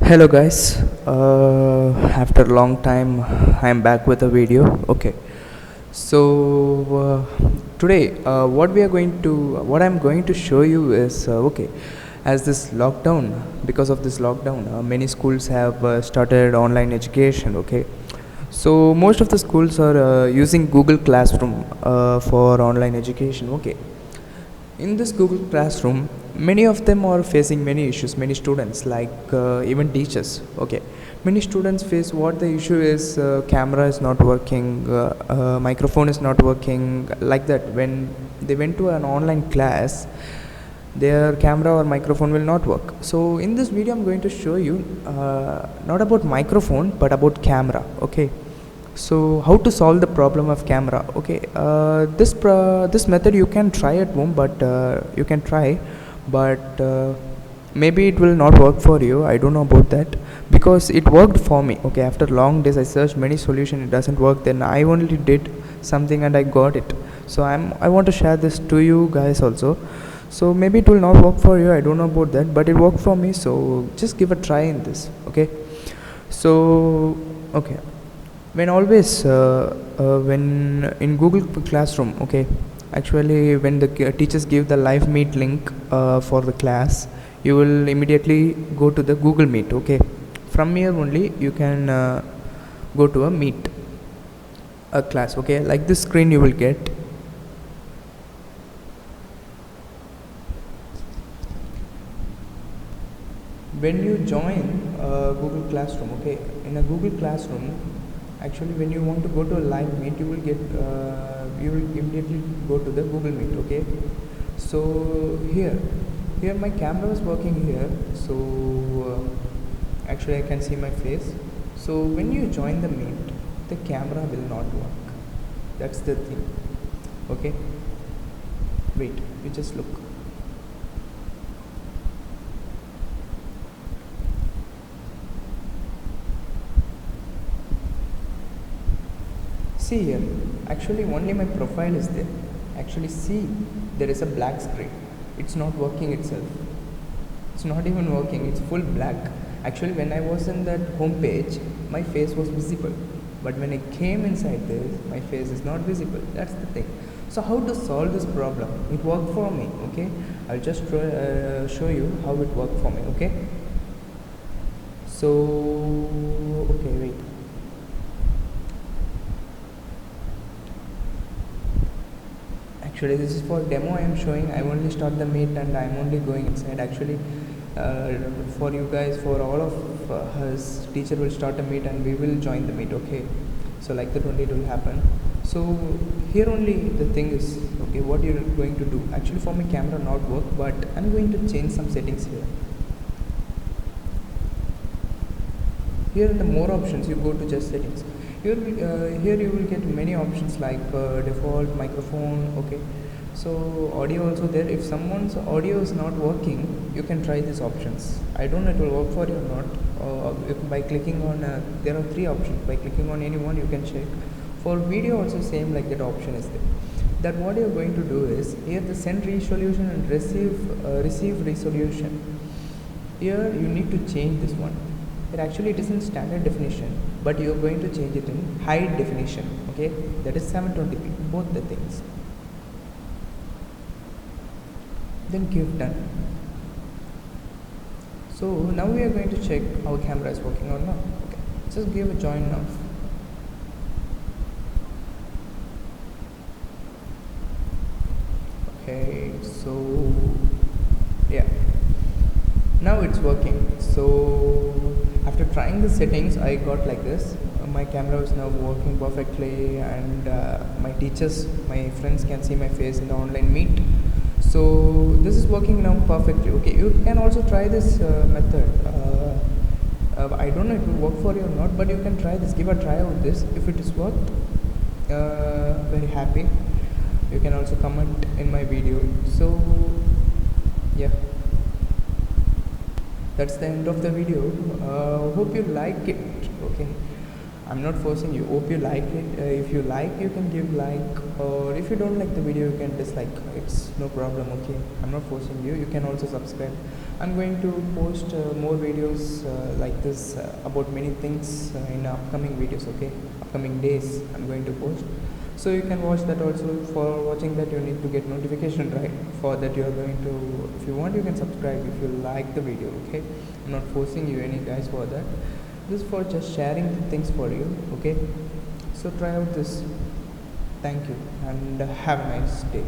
Hello guys, after a long time I'm back with a video. Okay, so today what I'm going to show you is as this lockdown, because of this lockdown, many schools have started online education. Okay, so most of the schools are using Google Classroom for online education. Okay, in this Google Classroom, many of them are facing many issues. Many students, like even teachers, okay, many students face what the issue is: camera is not working, microphone is not working, like that. When they went to an online class, their camera or microphone will not work. So in this video, I'm going to show you not about microphone but about camera. Okay, so how to solve the problem of camera? Okay, this method you can try at home, but maybe it will not work for you. I don't know about that, because it worked for me. Okay, after long days I searched many solutions, it doesn't work. Then I only did something and I got it. So I want to share this to you guys also. So maybe it will not work for you, I don't know about that, but it worked for me. So just give a try in this. Okay, so okay, when in Google Classroom, okay, actually when the teachers give the live meet link for the class, you will immediately go to the Google Meet. Okay, from here only you can go to a class. Okay, like this screen you will get. When you join Google Classroom, okay, in a Google Classroom, actually when you want to go to a live meet, you will immediately go to the Google Meet. Okay, so here my camera is working here. So actually I can see my face. So when you join the meet, the camera will not work. That's the thing. Okay, wait, you just look. See here, actually only my profile is there. Actually see, there is a black screen. It's not working itself. It's not even working, it's full black. Actually when I was in that home page, my face was visible. But when I came inside this, my face is not visible. That's the thing. So how to solve this problem? It worked for me. Okay, I'll just show you how it worked for me. Okay, so okay, wait. Actually this is for demo I am showing. I only start the meet and I am only going inside. Actually for you guys, for all of us, teacher will start a meet and we will join the meet. Okay, so like that only it will happen. So here only the thing is, okay, what you're going to do. Actually for my camera not work, but I'm going to change some settings here. Here in the more options, you go to just settings. Here you will get many options like default, microphone. Okay, so audio also there. If someone's audio is not working, you can try these options. I don't know it will work for you or not. By clicking on there are three options. By clicking on any one, you can check. For video also same, like that option is there. That what you're going to do is, here the send resolution and receive resolution. Here you need to change this one. It is in standard definition, but you are going to change it in high definition. Okay, that is 720p, both the things. Then give done. So now we are going to check how camera is working or not. Okay, just give a join now. Okay, so yeah, now it's working. So after trying the settings, I got like this. My camera is now working perfectly, and my friends can see my face in the online meet. So this is working now perfectly. Okay, you can also try this method. I don't know if it will work for you or not, but you can try this. Give a try with this. If it is worked, very happy. You can also comment in my video. So yeah, that's the end of the video. Hope you like it. Okay, I'm not forcing you. Hope you like it. If you like, you can give like. or if you don't like the video you can dislike, it's no problem. Okay, I'm not forcing you. You can also subscribe. I'm going to post more videos like this about many things in upcoming videos. Okay, upcoming days I'm going to post, so you can watch that also. For watching that you need to get notification, right? For that you are going to, if you want you can subscribe if you like the video. Okay, I'm not forcing you any guys for that. This is for just sharing the things for you. Okay, so try out this. Thank you and have a nice day.